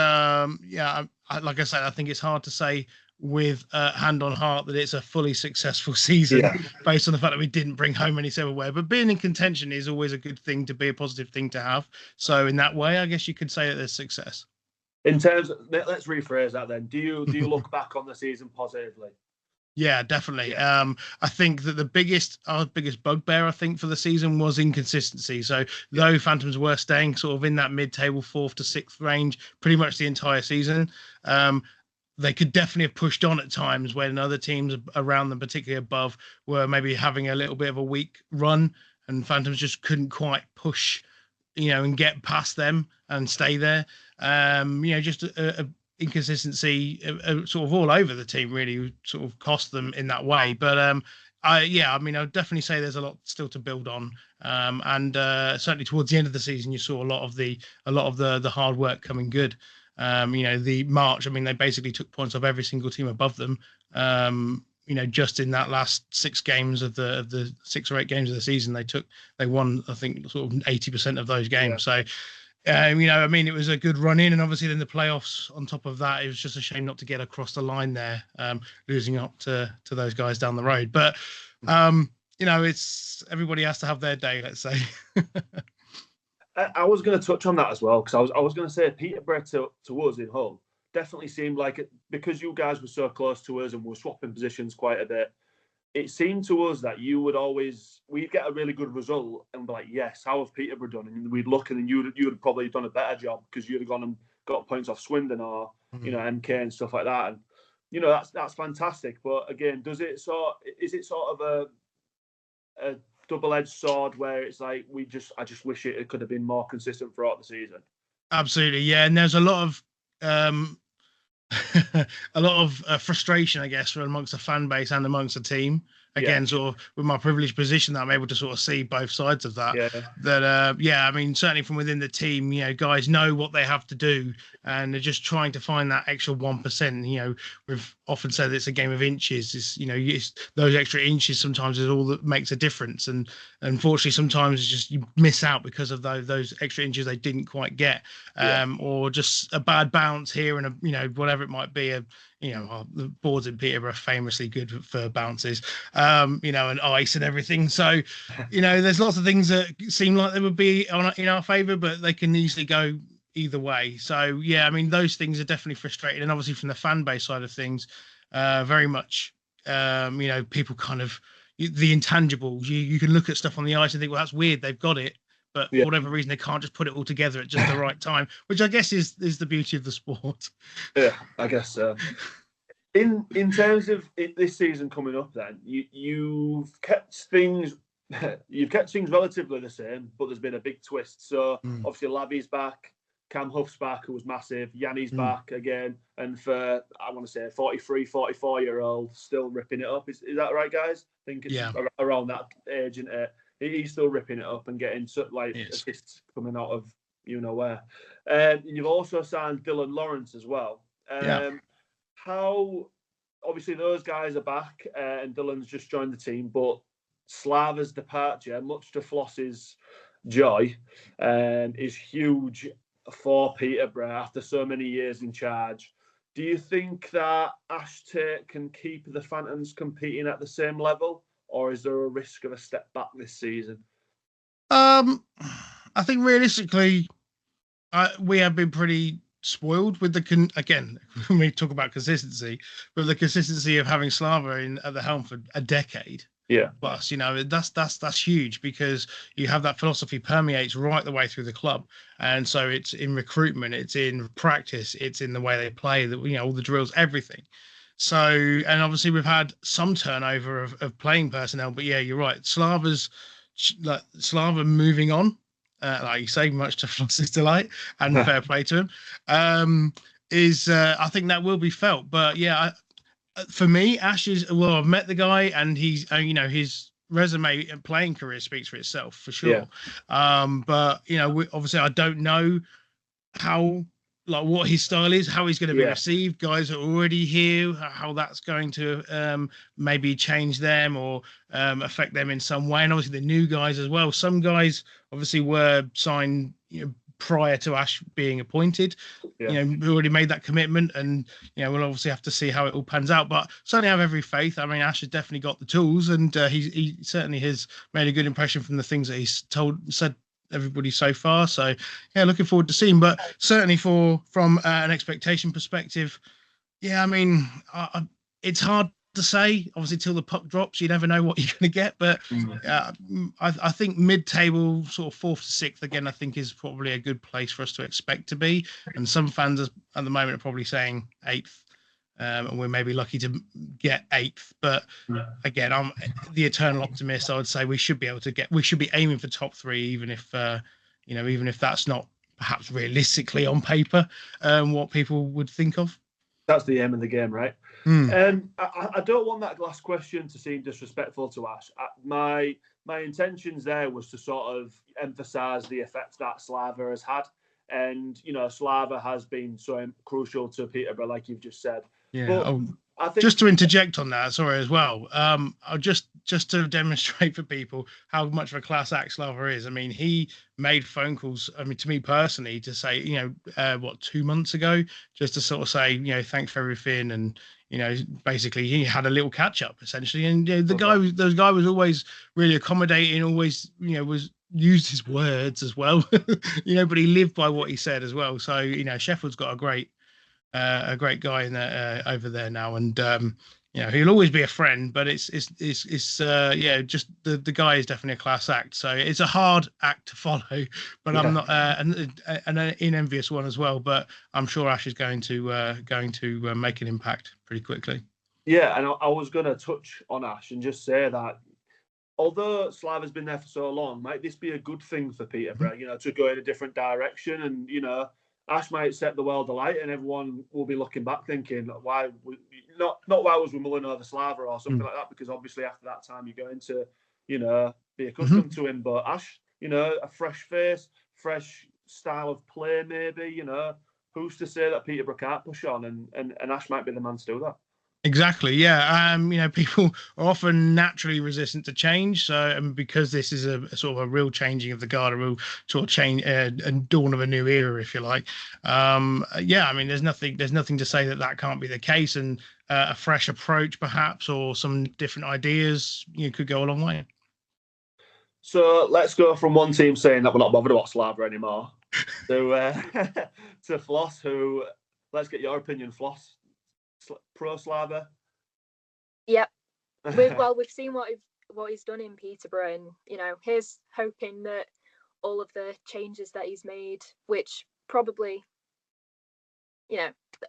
like I said, I think it's hard to say with hand on heart that it's a fully successful season based on the fact that we didn't bring home any silverware. But being in contention is always a good thing to be, a positive thing to have. So in that way, I guess you could say that there's success. In terms of, let's rephrase that then. Do you look back on the season positively? Yeah, definitely. I think that our biggest bugbear, I think, for the season was inconsistency. So though Phantoms were staying sort of in that mid-table 4th to 6th range pretty much the entire season, they could definitely have pushed on at times when other teams around them, particularly above, were maybe having a little bit of a weak run, and Phantoms just couldn't quite push, you know, and get past them and stay there. You know, just a inconsistency sort of all over the team really sort of cost them in that way. But I mean, I would definitely say there's a lot still to build on. And certainly towards the end of the season, you saw a lot of the hard work coming good. You know, the March, I mean, they basically took points off every single team above them. You know, just in that last 6 games of the 6 or 8 games of the season, they won, I think, sort of 80% of those games. So it was a good run in, and obviously then the playoffs on top of that. It was just a shame not to get across the line there, losing up to those guys down the road. But it's everybody has to have their day, let's say. I was going to touch on that as well, because I was going to say Peterborough to us in Hull definitely seemed like it, because you guys were so close to us and were swapping positions quite a bit. It seemed to us that we'd get a really good result and be like, yes, how have Peterborough done? And we'd look and you'd have probably done a better job because you'd have gone and got points off Swindon or, MK and stuff like that. And, that's fantastic. But again, is it sort of a double-edged sword where it's like, I just wish it could have been more consistent throughout the season? Absolutely. Yeah. And there's a lot of, frustration, I guess, amongst the fan base and amongst the team. Again, sort of with my privileged position, that I'm able to sort of see both sides of that. Certainly from within the team, guys know what they have to do, and they're just trying to find that extra 1%. We've often said it's a game of inches. It's those extra inches sometimes is all that makes a difference, and unfortunately sometimes it's just you miss out because of those extra inches they didn't quite get, or just a bad bounce here and whatever it might be. The boards in Peterborough are famously good for bounces, and ice and everything. So, there's lots of things that seem like they would be in our favour, but they can easily go either way. So, those things are definitely frustrating. And obviously from the fan base side of things, very much, people kind of, the intangibles, you can look at stuff on the ice and think, well, that's weird, they've got it. But for whatever reason, they can't just put it all together at just the right time, which I guess is the beauty of the sport. Yeah, I guess so. In terms of this season coming up, then you've kept things relatively the same, but there's been a big twist. So obviously, Labby's back, Cam Huff's back, who was massive. Yanni's back again, and for I want to say 43, 44-year-old still ripping it up. Is that right, guys? I think it's around that age, isn't it? He's still ripping it up and getting assists coming out of where. You've also signed Dylan Lawrence as well. How obviously those guys are back and Dylan's just joined the team, but Slava's departure, much to Floss's joy, is huge for Peterborough after so many years in charge. Do you think that Ash Tate can keep the Phantoms competing at the same level? Or is there a risk of a step back this season? I think realistically, we have been pretty spoiled with again, when we talk about consistency, with the consistency of having Slava at the helm for a decade. Yeah. Plus, that's huge because you have that philosophy permeates right the way through the club. And so it's in recruitment, it's in practice, it's in the way they play, all the drills, everything. So, and obviously we've had some turnover of playing personnel, but yeah, you're right. Slava moving on, like you say, much to Floss's delight and fair play to him, I think that will be felt. But yeah, for me, Ash I've met the guy and he's, his resume and playing career speaks for itself for sure. Yeah. But, obviously I don't know what his style is, how he's going to be received. Guys are already here, how that's going to maybe change them or affect them in some way. And obviously the new guys as well. Some guys obviously were signed prior to Ash being appointed, who already made that commitment. And, we'll obviously have to see how it all pans out. But certainly have every faith. I mean, Ash has definitely got the tools and he certainly has made a good impression from the things that he's said everybody so far. So yeah, looking forward to seeing. But certainly from an expectation perspective, it's hard to say. Obviously, till the puck drops, you never know what you're going to get. But I think mid-table, sort of 4th to 6th, again, I think is probably a good place for us to expect to be. And some fans at the moment are probably saying 8th. And we're maybe lucky to get 8th, but again, I'm the eternal optimist. I would say we should be aiming for top 3, even if that's not perhaps realistically on paper what people would think of. That's the aim of the game, right? I don't want that last question to seem disrespectful to Ash. My intentions there was to sort of emphasise the effect that Slava has had, and Slava has been so crucial to Peterborough, like you've just said. Yeah. I think just to interject on that, sorry as well. I'll just to demonstrate for people how much of a class act Slava is. I mean, he made phone calls. I mean, to me personally, to say, 2 months ago, just to sort of say, thanks for everything, and basically he had a little catch up essentially. And the guy was always really accommodating, always was used his words as well, but he lived by what he said as well. So Sheffield's got a great guy in there over there now, and he'll always be a friend. But it's just the guy is definitely a class act. So it's a hard act to follow, but I'm not an envious one as well. But I'm sure Ash is going to make an impact pretty quickly. Yeah, and I was going to touch on Ash and just say that although Slava's been there for so long, might this be a good thing for Peterborough? To go in a different direction, and Ash might set the world alight, and everyone will be looking back thinking, why was we mulling over Slava or something like that? Because obviously after that time you're going to, be accustomed to him. But Ash, a fresh face, fresh style of play, maybe. Who's to say that Peterborough can't push on, and Ash might be the man to do that. Exactly, yeah. People are often naturally resistant to change. So, because this is a sort of a real changing of the guard, a real sort of change and dawn of a new era, if you like. There's nothing to say that can't be the case, and a fresh approach, perhaps, or some different ideas, could go a long way. So let's go from one team saying that we're not bothered about Slava anymore to Floss. Who? Let's get your opinion, Floss. Pro Slava. Yep. We've seen what he's done in Peterborough, and he's hoping that all of the changes that he's made, which probably,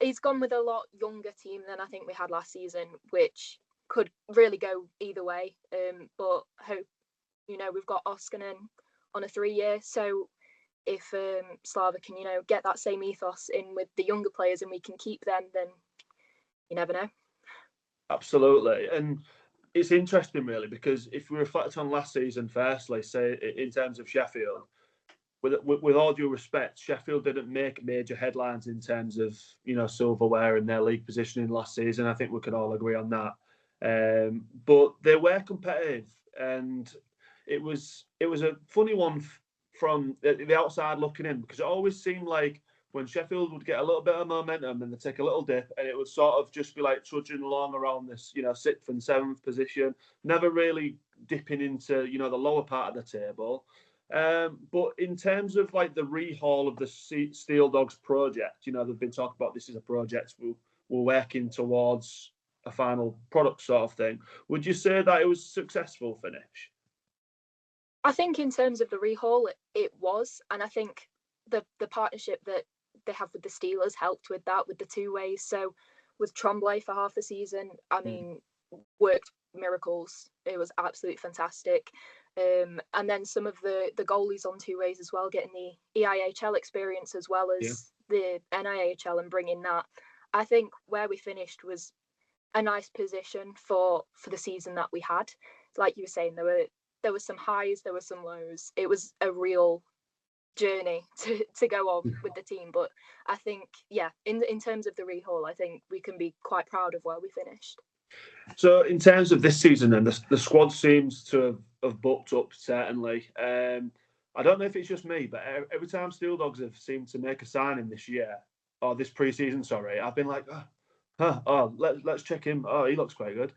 he's gone with a lot younger team than I think we had last season, which could really go either way. But hope, we've got Oskanen on a 3-year, so if Slava can, get that same ethos in with the younger players and we can keep them, then you never know. Absolutely. And it's interesting, really, because if we reflect on last season, firstly, say in terms of Sheffield, with all due respect, Sheffield didn't make major headlines in terms of, silverware and their league positioning last season. I think we can all agree on that. But they were competitive, and it was a funny one from the outside looking in, because it always seemed like when Sheffield would get a little bit of momentum and they take a little dip, and it would sort of just be like trudging along around this, 6th and 7th position, never really dipping into, the lower part of the table. But in terms of like the rehaul of the Steel Dogs project, they've been talking about this as a project we're working towards a final product sort of thing. Would you say that it was a successful finish? I think in terms of the rehaul, it was, and I think the partnership that they have with the Steelers helped with that, with the 2 ways. So with Tremblay for half the season, I mean, worked miracles. It was absolutely fantastic. And then some of the goalies on 2 ways as well, getting the EIHL experience as well as the NIHL and bringing that. I think where we finished was a nice position for the season that we had. Like you were saying, there were some highs, there were some lows. It was a real journey to go on with the team, but I think in terms of the rehaul, I think we can be quite proud of where we finished. So in terms of this season, then the squad seems to have bulked up, certainly. I don't know if it's just me, but every time Steel Dogs have seemed to make a signing this year, or this pre-season, sorry, I've been like, let's check him. Oh, he looks quite good.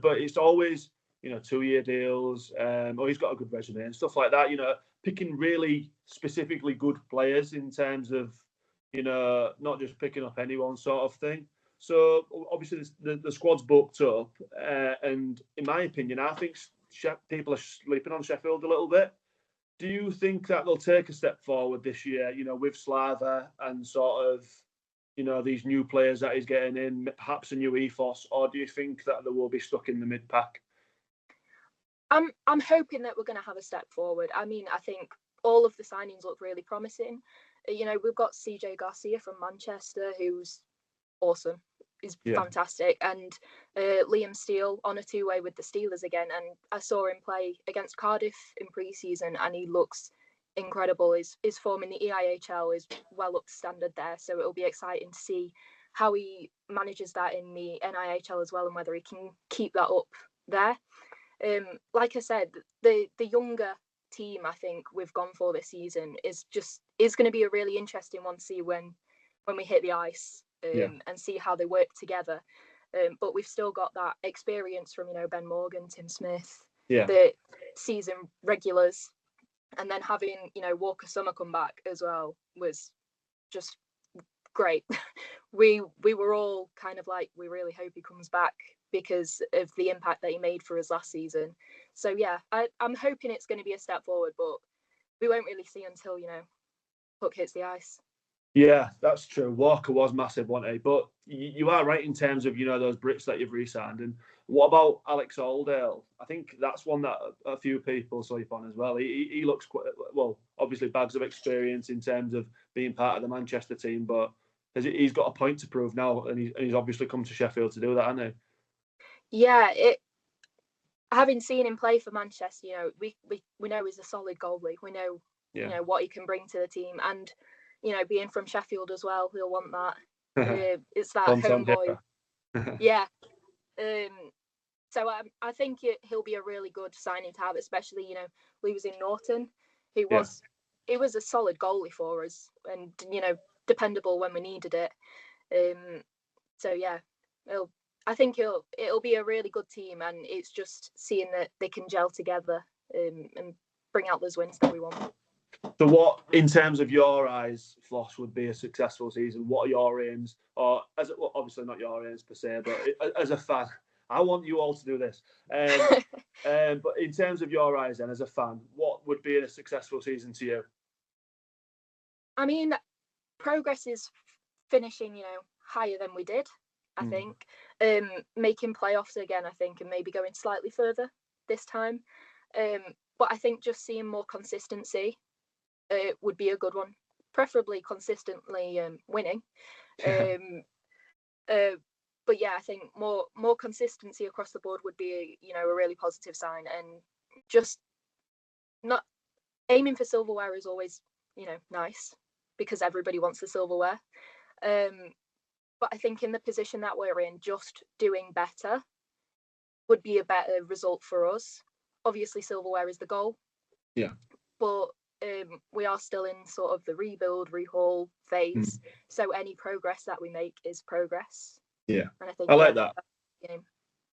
But it's always 2-year deals, or he's got a good resume and stuff like that, picking really specifically good players in terms of, not just picking up anyone sort of thing. So obviously the squad's booked up, and in my opinion, I think people are sleeping on Sheffield a little bit. Do you think that they'll take a step forward this year, with Slava and sort of, these new players that he's getting in, perhaps a new ethos, or do you think that they will be stuck in the mid-pack? I'm hoping that we're going to have a step forward. I mean, I think all of the signings look really promising. We've got CJ Garcia from Manchester, who's awesome. He's fantastic. And Liam Steele on a 2-way with the Steelers again. And I saw him play against Cardiff in pre-season, and he looks incredible. His form in the EIHL is well up to standard there. So it'll be exciting to see how he manages that in the NIHL as well, and whether he can keep that up there. Like I said, the younger team I think we've gone for this season is going to be a really interesting one to see when we hit the ice and see how they work together. But we've still got that experience from, Ben Morgan, Tim Smith, the season regulars, and then having, Walker Summer come back as well was just great. We were all kind of like, we really hope he comes back because of the impact that he made for us last season. So yeah, I'm hoping it's going to be a step forward, but we won't really see until, puck hits the ice. Yeah, that's true. Walker was massive, wasn't he? But you are right in terms of, those Brits that you've re-signed. And what about Alex Aldale? I think that's one that a few people sleep on as well. He looks quite, well, obviously bags of experience in terms of being part of the Manchester team, but he's got a point to prove now, and he's obviously come to Sheffield to do that, hasn't he? Yeah, having seen him play for Manchester, we know he's a solid goalie. We know, what he can bring to the team, and being from Sheffield as well, he'll want that. It's that homeboy. Yeah. So I think he'll be a really good signing to have, especially losing Norton, who was a solid goalie for us, and dependable when we needed it. So yeah, I think it'll be a really good team, and it's just seeing that they can gel together and bring out those wins that we want. So what, in terms of your eyes, Floss, would be a successful season? What are your aims? Or, obviously not your aims per se, but as a fan, I want you all to do this. But in terms of your eyes then, as a fan, what would be a successful season to you? I mean, progress is finishing, higher than we did, I think. Making playoffs again, I think, and maybe going slightly further this time. But I think just seeing more consistency would be a good one, preferably consistently winning. But yeah, I think more consistency across the board would be a really positive sign, and just not aiming for silverware is always nice because everybody wants the silverware. But I think in the position that we're in, just doing better would be a better result for us. Obviously, silverware is the goal. Yeah. But we are still in sort of the rebuild, rehaul phase. So any progress that we make is progress. Yeah. And I think I like that.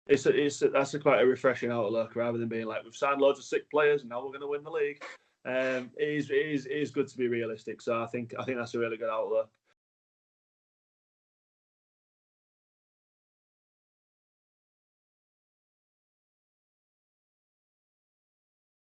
That's quite a refreshing outlook, rather than being like, we've signed loads of sick players and now we're going to win the league. It is good to be realistic. So I think that's a really good outlook.